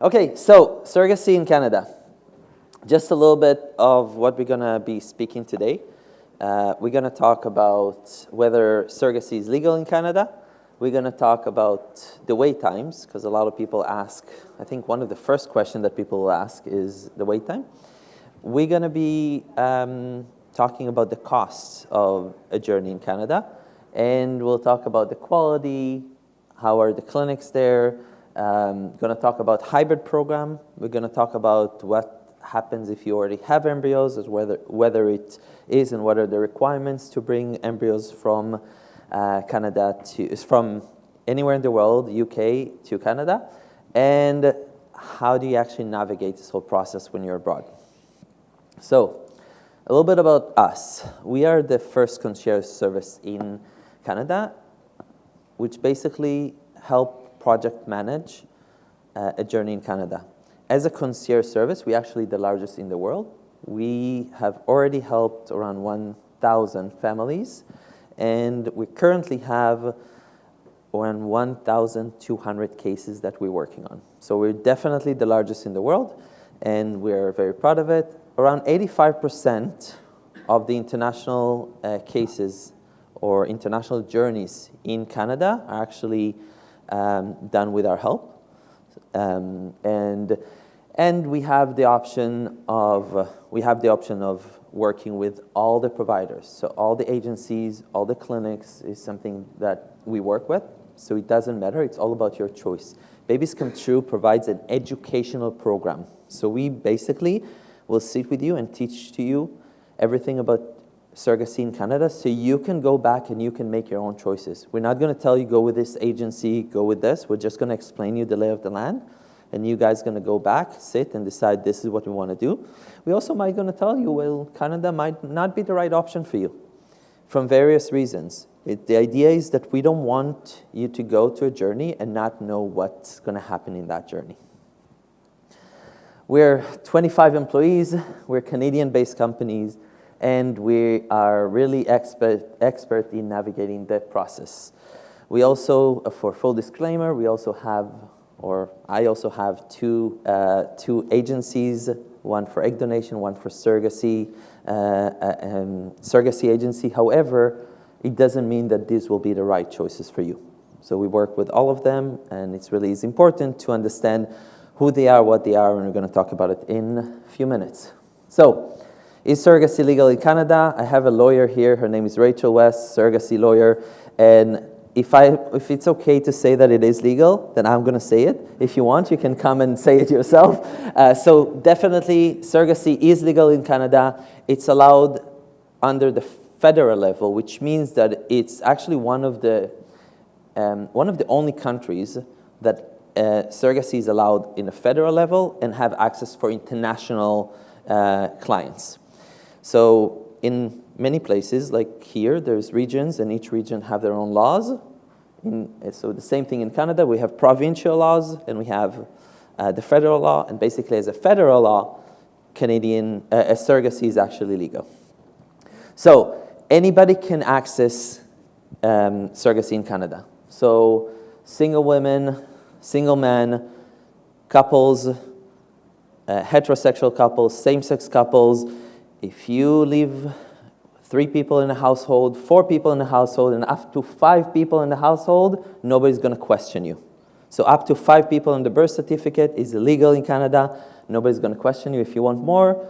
Okay, so surrogacy in Canada. Just a little bit of what we're going to be speaking today. We're going to talk about whether surrogacy is legal in Canada. We're going to talk about the wait times, because a lot of people ask, I think one of the first questions that people will ask is the wait time. We're going to be talking about the costs of a journey in Canada, and we'll talk about the quality, how are the clinics there. Going to talk about hybrid program. We're going to talk about what happens if you already have embryos, as whether it is and what are the requirements to bring embryos from from anywhere in the world, UK to Canada, and how do you actually navigate this whole process when you're abroad. So, a little bit about us. We are the first concierge service in Canada, which basically help project manage a journey in Canada. As a concierge service, we're actually the largest in the world. We have already helped around 1,000 families, and we currently have around 1,200 cases that we're working on. So we're definitely the largest in the world, and we're very proud of it. Around 85% of the international cases or international journeys in Canada are actually done with our help. And we have the option of working with all the providers. So all the agencies, all the clinics is something that we work with. So it doesn't matter. It's all about your choice. Babies Come True provides an educational program. So we basically will sit with you and teach to you everything about surrogacy in Canada, so you can go back and you can make your own choices. We're not going to tell you go with this agency, go with this. We're just going to explain you the lay of the land, and you guys going to go back, sit, and decide this is what we want to do. We also might going to tell you, well, Canada might not be the right option for you from various reasons. The idea is that we don't want you to go to a journey and not know what's going to happen in that journey. We're 25 employees. We're Canadian-based companies, and we are really expert in navigating that process. We also, for full disclaimer, I also have two agencies, one for egg donation, one for surrogacy, surrogacy agency. However, it doesn't mean that these will be the right choices for you. So we work with all of them, and it's really important to understand who they are, what they are, and we're going to talk about it in a few minutes. So, is surrogacy legal in Canada? I have a lawyer here. Her name is Rachel West, surrogacy lawyer. And if it's okay to say that it is legal, then I'm going to say it. If you want, you can come and say it yourself. So definitely, surrogacy is legal in Canada. It's allowed under the federal level, which means that it's actually one of the only countries that surrogacy is allowed in a federal level and have access for international clients. So in many places, like here, there's regions, and each region have their own laws. So the same thing in Canada, we have provincial laws, and we have the federal law, and basically as a federal law, surrogacy is actually legal. So anybody can access surrogacy in Canada. So single women, single men, couples, heterosexual couples, same-sex couples. If you leave 3 people in a household, 4 people in a household, and up to 5 people in the household, nobody's going to question you. So up to 5 people on the birth certificate is illegal in Canada. Nobody's going to question you. If you want more,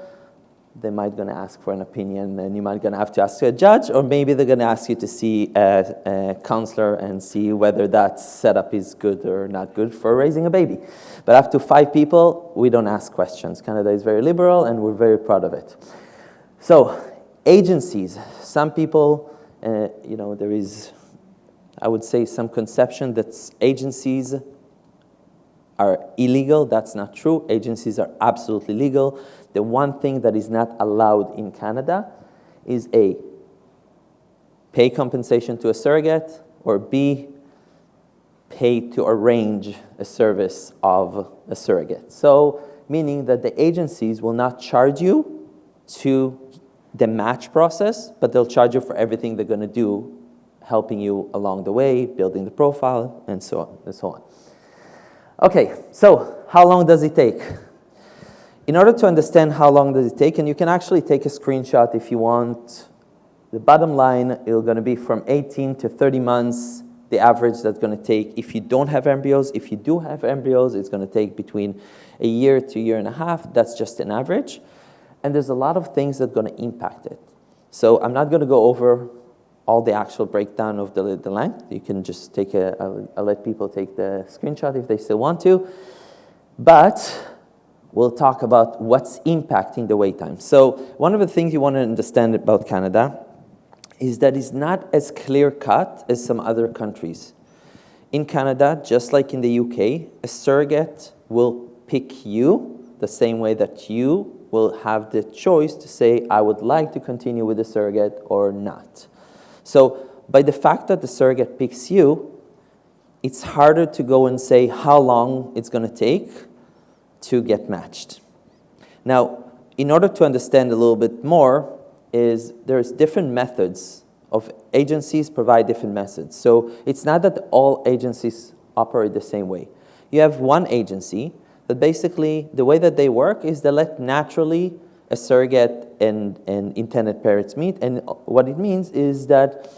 they might going to ask for an opinion, and you might going to have to ask to a judge, or maybe they're going to ask you to see a counselor and see whether that setup is good or not good for raising a baby. But up to 5 people, we don't ask questions. Canada is very liberal, and we're very proud of it. So, agencies. Some people, there is, I would say, some conception that agencies are illegal. That's not true. Agencies are absolutely legal. The one thing that is not allowed in Canada is A, pay compensation to a surrogate, or B, pay to arrange a service of a surrogate. So, meaning that the agencies will not charge you to the match process, but they'll charge you for everything they're going to do, helping you along the way, building the profile, and so on and so on. Okay, so how long does it take? In order to understand how long does it take, and you can actually take a screenshot if you want, the bottom line is going to be from 18 to 30 months, the average that's going to take if you don't have embryos. If you do have embryos, it's going to take between a year to a year and a half. That's just an average. And there's a lot of things that are going to impact it. So I'm not going to go over all the actual breakdown of the length. You can just take I'll let people take the screenshot if they still want to. But we'll talk about what's impacting the wait time. So one of the things you want to understand about Canada is that it's not as clear-cut as some other countries. In Canada, just like in the UK, a surrogate will pick you the same way that you will have the choice to say, I would like to continue with the surrogate or not. So by the fact that the surrogate picks you, it's harder to go and say how long it's going to take to get matched. Now, in order to understand a little bit more, there's different methods of agencies provide different methods. So it's not that all agencies operate the same way. You have one agency that basically the way that they work is they let naturally a surrogate and intended parents meet. And what it means is that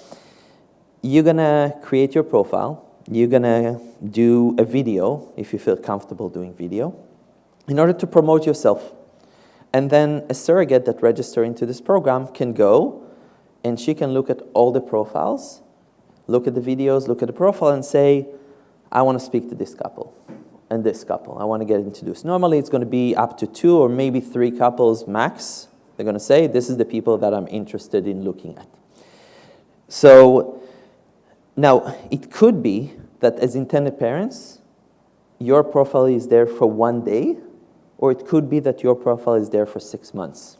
you're going to create your profile. You're going to do a video if you feel comfortable doing video in order to promote yourself. And then a surrogate that registers into this program can go and she can look at all the profiles, look at the videos, look at the profile and say, I want to speak to this couple and this couple. I want to get introduced. Normally it's going to be up to 2 or maybe 3 couples max. They're going to say, this is the people that I'm interested in looking at. So now it could be that as intended parents, your profile is there for 1 day, or it could be that your profile is there for 6 months.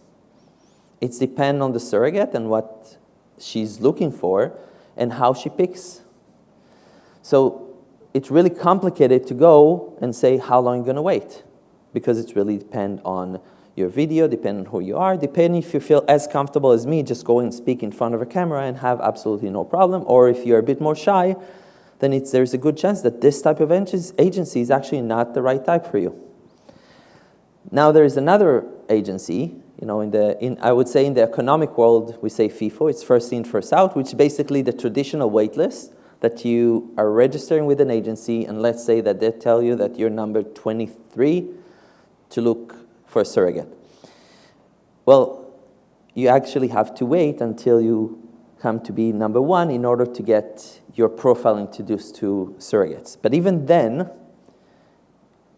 It depends on the surrogate and what she's looking for and how she picks. So it's really complicated to go and say how long you're going to wait, because it really depends on your video, depending on who you are, depending if you feel as comfortable as me, just go and speak in front of a camera and have absolutely no problem, or if you're a bit more shy, then there's a good chance that this type of agency is actually not the right type for you. Now there is another agency, I would say in the economic world, we say FIFO, it's first in, first out, which is basically the traditional wait list that you are registering with an agency, and let's say that they tell you that you're number 23 to look for a surrogate. Well, you actually have to wait until you come to be number 1 in order to get your profile introduced to surrogates. But even then,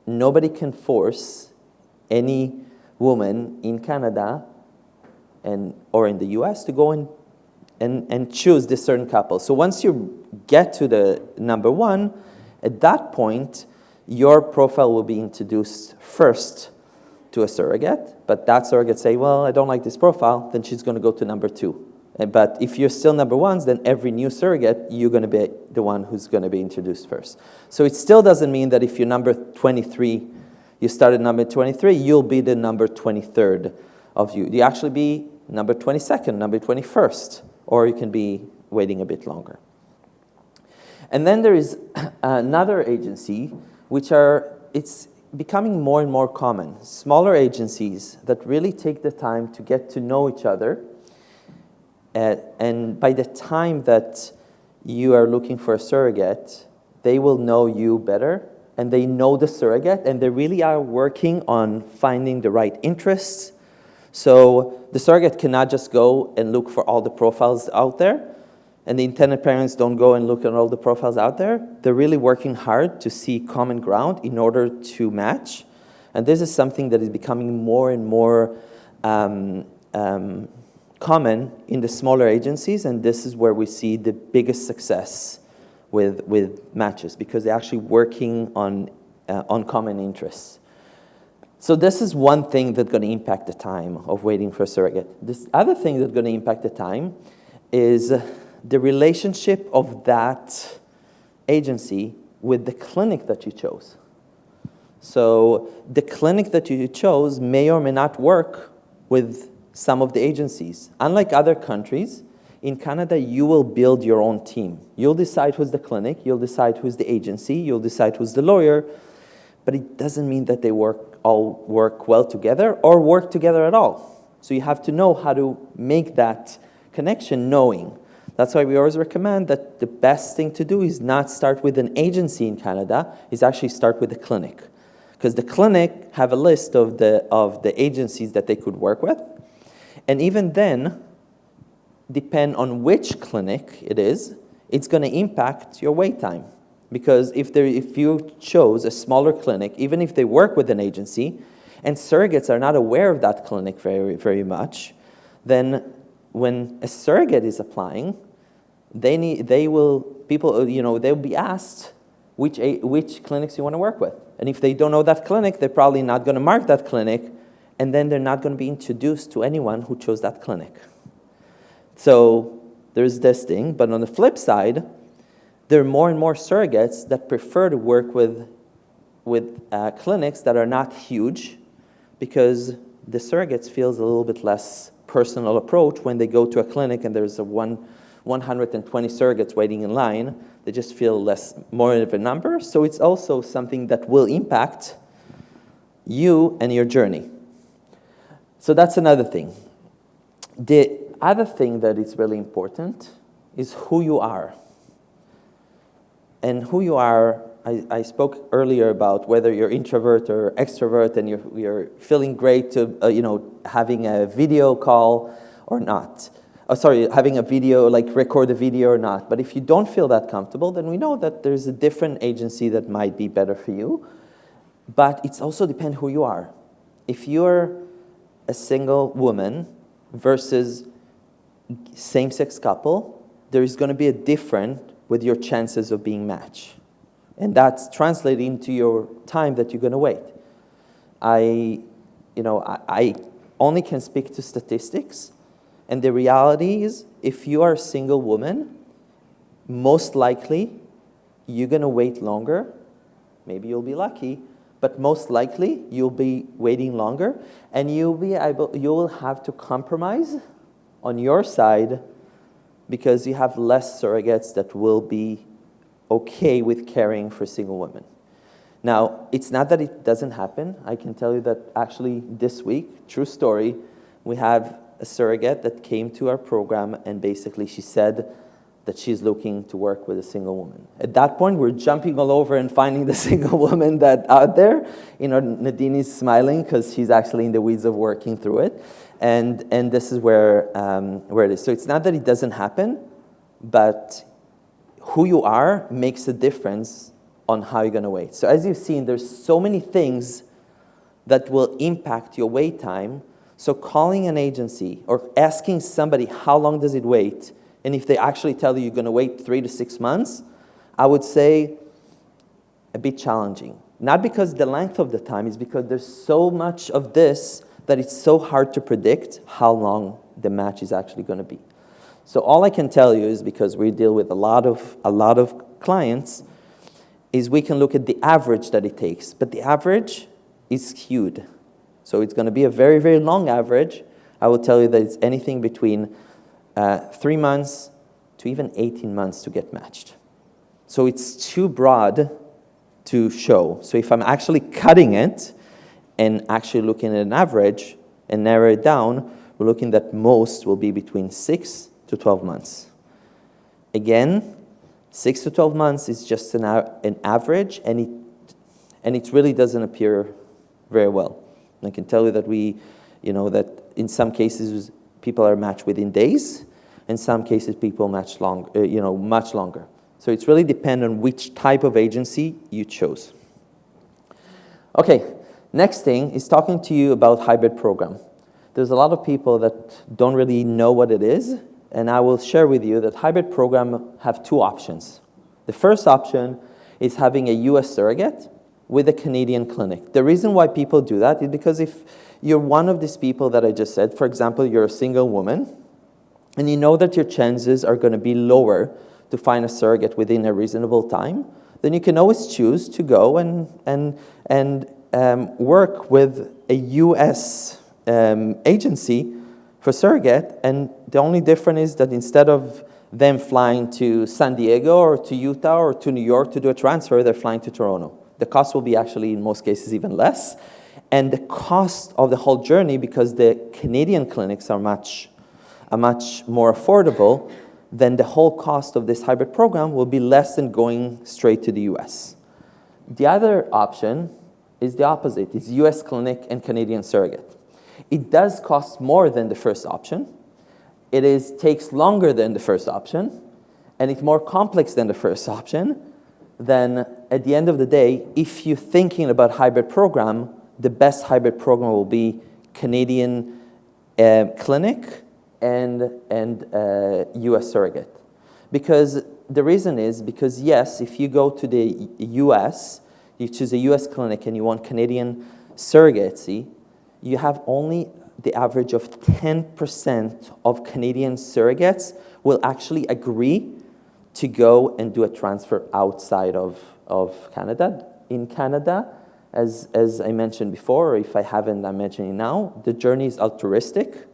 nobody can force any woman in Canada or in the US to go and choose this certain couple. So once you get to the number 1, at that point, your profile will be introduced first to a surrogate, but that surrogate say, well, I don't like this profile, then she's going to go to number 2. But if you're still number 1, then every new surrogate, you're going to be the one who's going to be introduced first. So it still doesn't mean that if you're number 23, you started number 23, you'll be the number 23rd of you. You actually be number 22nd, number 21st, or you can be waiting a bit longer. And then there is another agency, it's becoming more and more common. Smaller agencies that really take the time to get to know each other. And by the time that you are looking for a surrogate, they will know you better, and they know the surrogate, and they really are working on finding the right interests. So the surrogate cannot just go and look for all the profiles out there, and the intended parents don't go and look at all the profiles out there. They're really working hard to see common ground in order to match. And this is something that is becoming more and more common in the smaller agencies, and this is where we see the biggest success with matches, because they're actually working on common interests. So this is one thing that's going to impact the time of waiting for a surrogate. This other thing that's going to impact the time is the relationship of that agency with the clinic that you chose. So the clinic that you chose may or may not work with some of the agencies. Unlike other countries, in Canada, you will build your own team. You'll decide who's the clinic, you'll decide who's the agency, you'll decide who's the lawyer, but it doesn't mean that they all work well together or work together at all. So you have to know how to make that connection knowing. That's why we always recommend that the best thing to do is not start with an agency in Canada, is actually start with a clinic. Because the clinic have a list of the agencies that they could work with. And even then, depend on which clinic it is, it's going to impact your wait time. Because if you chose a smaller clinic, even if they work with an agency, and surrogates are not aware of that clinic very, very much, then when a surrogate is applying, they'll be asked which clinics you want to work with. And if they don't know that clinic, they're probably not going to mark that clinic, and then they're not going to be introduced to anyone who chose that clinic. So there's this thing, but on the flip side, there are more and more surrogates that prefer to work with clinics that are not huge, because the surrogates feels a little bit less personal approach when they go to a clinic and there's 120 surrogates waiting in line. They just feel more of a number. So it's also something that will impact you and your journey. So that's another thing. The other thing that is really important is who you are. And who you are, I spoke earlier about whether you're introvert or extrovert, and you're feeling great to having a video call or not. Having a video, like record a video or not. But if you don't feel that comfortable, then we know that there's a different agency that might be better for you. But it's also depends who you are. If you're a single woman versus same-sex couple, there is going to be a difference with your chances of being matched. And that's translating to your time that you're going to wait. I only can speak to statistics, and the reality is, if you are a single woman, most likely you're going to wait longer. Maybe you'll be lucky, but most likely you'll be waiting longer, and you'll have to compromise on your side because you have less surrogates that will be okay with caring for single women. Now, it's not that it doesn't happen. I can tell you that actually this week, true story, we have a surrogate that came to our program, and basically she said that she's looking to work with a single woman. At that point, we're jumping all over and finding the single woman that's out there. Nadine is smiling because she's actually in the weeds of working through it. And this is where it is. So it's not that it doesn't happen, but who you are makes a difference on how you're going to wait. So as you've seen, there's so many things that will impact your wait time. So calling an agency or asking somebody how long does it wait, and if they actually tell you you're going to wait 3 to 6 months, I would say a bit challenging. Not because the length of the time, is because there's so much of this that it's so hard to predict how long the match is actually going to be. So all I can tell you is, because we deal with a lot of clients, is we can look at the average that it takes. But the average is skewed. So it's going to be a very, very long average. I will tell you that it's anything between 3 months to even 18 months to get matched. So it's too broad to show. So if I'm actually cutting it and actually looking at an average and narrow it down, we're looking that most will be between 6 to 12 months. Again, 6 to 12 months is just an average, and it really doesn't appear very well. And I can tell you that that in some cases people are matched within days, in some cases people match much longer. So it's really dependent on which type of agency you chose. Okay, next thing is talking to you about hybrid program. There's a lot of people that don't really know what it is, and I will share with you that hybrid program have 2 options. The first option is having a US surrogate with a Canadian clinic. The reason why people do that is because if you're one of these people that I just said, for example, you're a single woman, and you know that your chances are going to be lower to find a surrogate within a reasonable time, then you can always choose to go and work with a US agency for surrogate, and the only difference is that instead of them flying to San Diego or to Utah or to New York to do a transfer, they're flying to Toronto. The cost will be actually, in most cases, even less. And the cost of the whole journey, because the Canadian clinics are much more affordable, then the whole cost of this hybrid program will be less than going straight to the US. The other option is the opposite. It's US clinic and Canadian surrogate. It does cost more than the first option. It takes longer than the first option, and it's more complex than the first option. Then at the end of the day, if you're thinking about hybrid program, the best hybrid program will be Canadian clinic and US surrogate. Because the reason is because, yes, if you go to the US, you choose a US clinic and you want Canadian surrogacy, you have only the average of 10% of Canadian surrogates will actually agree to go and do a transfer outside of Canada. In Canada, as I mentioned before, or if I haven't, I'm mentioning now, the journey is altruistic,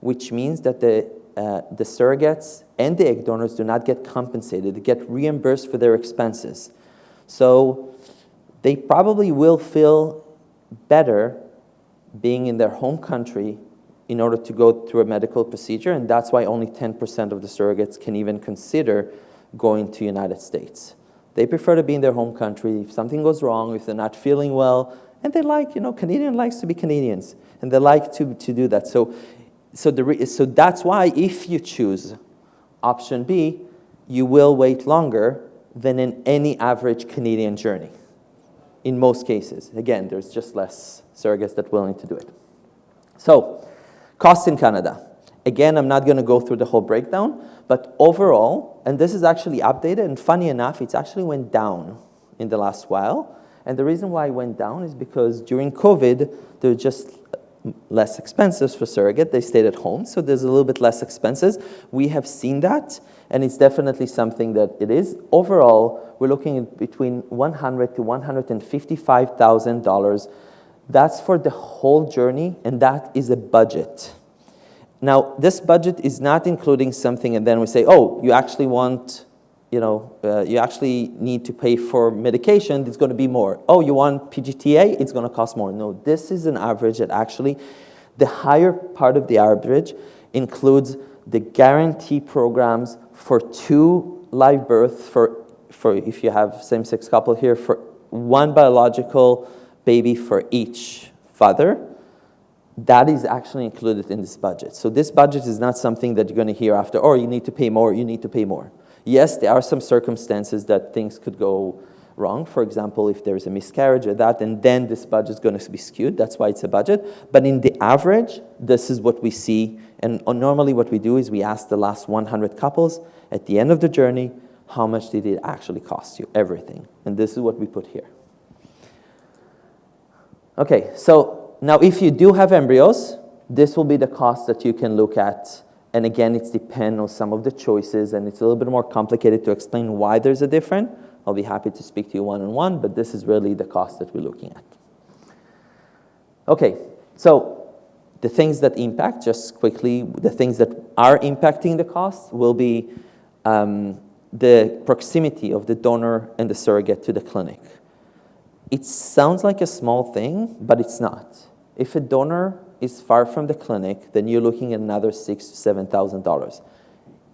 which means that the surrogates and the egg donors do not get compensated. They get reimbursed for their expenses. So they probably will feel better being in their home country in order to go through a medical procedure, and that's why only 10% of the surrogates can even consider going to United States. They prefer to be in their home country. If something goes wrong, if they're not feeling well, and they like, Canadian likes to be Canadians, and they like to do that. So that's why if you choose option B, you will wait longer than in any average Canadian journey. In most cases. Again, there's just less surrogates that are willing to do it. So, costs in Canada. Again, I'm not going to go through the whole breakdown, but overall, and this is actually updated, and funny enough, it's actually went down in the last while. And the reason why it went down is because during COVID, there were just less expenses for surrogate. They stayed at home, so there's a little bit less expenses. We have seen that, and it's definitely something that it is. Overall, we're looking at between $100,000 to $155,000. That's for the whole journey, and that is a budget. Now, this budget is not including something, and then we say, oh, you actually want, you actually need to pay for medication, it's going to be more. Oh, you want PGTA, it's going to cost more. No, this is an average that actually, the higher part of the average includes the guarantee programs for 2 live births, for if you have same-sex couple here, for 1 biological baby for each father. That is actually included in this budget. So this budget is not something that you're going to hear after, oh, you need to pay more, you need to pay more. Yes, there are some circumstances that things could go wrong. For example, if there's a miscarriage or that, and then this budget is going to be skewed. That's why it's a budget. But in the average, this is what we see. And normally what we do is we ask the last 100 couples at the end of the journey, how much did it actually cost you? Everything. And this is what we put here. Okay, so now if you do have embryos, this will be the cost that you can look at. And again, it's depend on some of the choices, and it's a little bit more complicated to explain why there's a difference. I'll be happy to speak to you one-on-one, but this is really the cost that we're looking at. Okay, so the things that impact, just quickly, the things that are impacting the cost will be the proximity of the donor and the surrogate to the clinic. It sounds like a small thing, but it's not. If a donor is far from the clinic, then you're looking at another $6,000 to $7,000.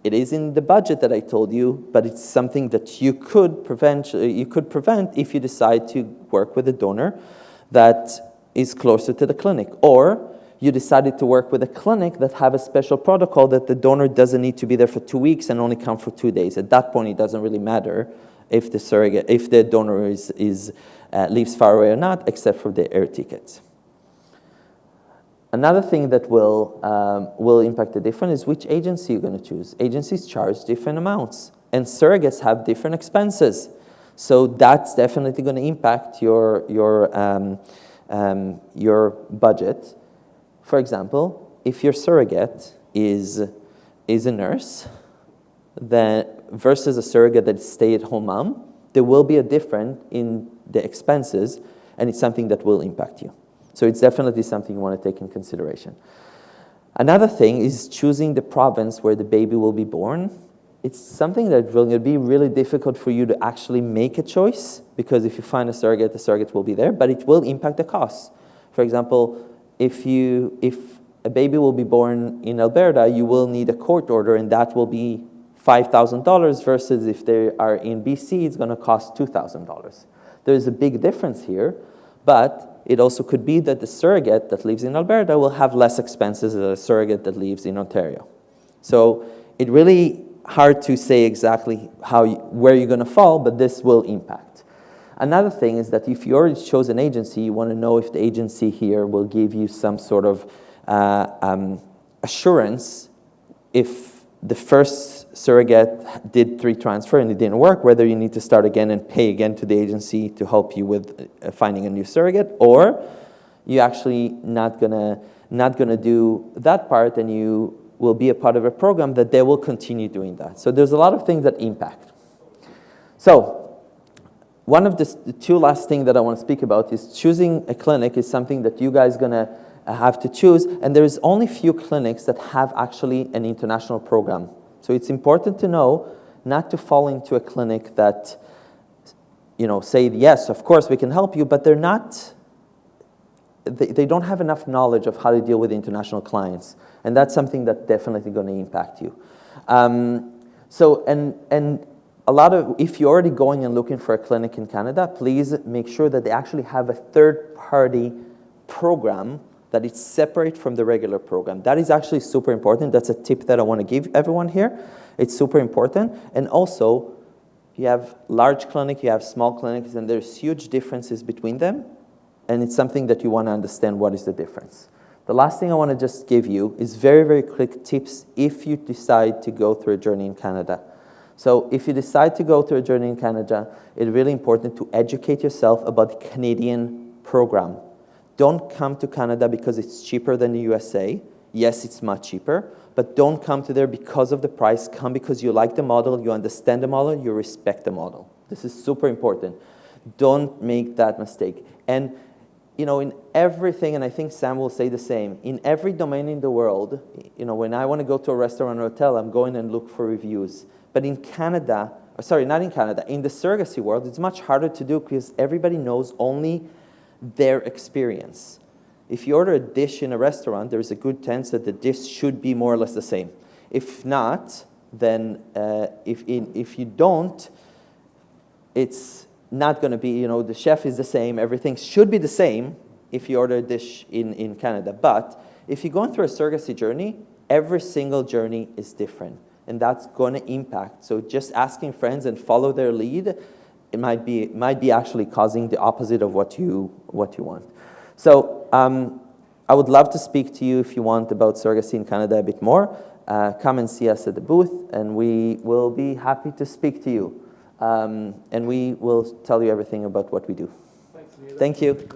It is in the budget that I told you, but it's something that you could prevent if you decide to work with a donor that is closer to the clinic, or you decided to work with a clinic that have a special protocol that the donor doesn't need to be there for 2 weeks and only come for 2 days. At that point, it doesn't really matter if the donor lives far away or not, except for the air tickets. Another thing that will impact the difference is which agency you're going to choose. Agencies charge different amounts, and surrogates have different expenses. So that's definitely going to impact your budget. For example, if your surrogate is a nurse, then versus a surrogate that is stay-at-home mom, there will be a difference in the expenses, and it's something that will impact you. So it's definitely something you want to take in consideration. Another thing is choosing the province where the baby will be born. it's something that will be really difficult for you to actually make a choice, because if you find a surrogate, the surrogate will be there, but it will impact the costs. For example, if a baby will be born in Alberta, you will need a court order, and that will be $5,000 versus if they are in BC, it's going to cost $2,000. There's a big difference here, but it also could be that the surrogate that lives in Alberta will have less expenses than a surrogate that lives in Ontario. So it really hard to say exactly where you're going to fall, but this will impact. Another thing is that if you already chose an agency, you want to know if the agency here will give you some sort of assurance if the first surrogate did 3 transfer and it didn't work, whether you need to start again and pay again to the agency to help you with finding a new surrogate, or you actually not gonna do that part, and you will be a part of a program that they will continue doing that. So there's a lot of things that impact. So one of the 2 last things that I want to speak about is choosing a clinic is something that you guys gonna have to choose, and there's only few clinics that have actually an international program. So it's important to know not to fall into a clinic that, say, yes, of course we can help you, but they don't have enough knowledge of how to deal with international clients, and that's something that's definitely going to impact you. If you're already going and looking for a clinic in Canada, please make sure that they actually have a third-party program that is separate from the regular program. That is actually super important. That's a tip that I want to give everyone here. It's super important. And also, you have large clinics, you have small clinics, and there's huge differences between them. And it's something that you want to understand what is the difference. The last thing I want to just give you is very, very quick tips if you decide to go through a journey in Canada. So if you decide to go through a journey in Canada, it's really important to educate yourself about the Canadian program. Don't come to Canada because it's cheaper than the USA. Yes, it's much cheaper, but don't come to there because of the price. Come because you like the model, you understand the model, you respect the model. This is super important. Don't make that mistake. And in everything, and I think Sam will say the same, in every domain in the world, when I want to go to a restaurant or hotel, I'm going and look for reviews. But in Canada, not in Canada, in the surrogacy world, it's much harder to do because everybody knows only their experience. If you order a dish in a restaurant, there's a good chance that the dish should be more or less the same. If not, then if you don't, it's not going to be, the chef is the same, everything should be the same if you order a dish in Canada. But if you're going through a surrogacy journey, every single journey is different, and that's going to impact. So just asking friends and follow their lead, it might be actually causing the opposite of what you want. So I would love to speak to you if you want about surrogacy in Canada a bit more. Come and see us at the booth, and we will be happy to speak to you. And we will tell you everything about what we do. Thanks, Anita. Thank you.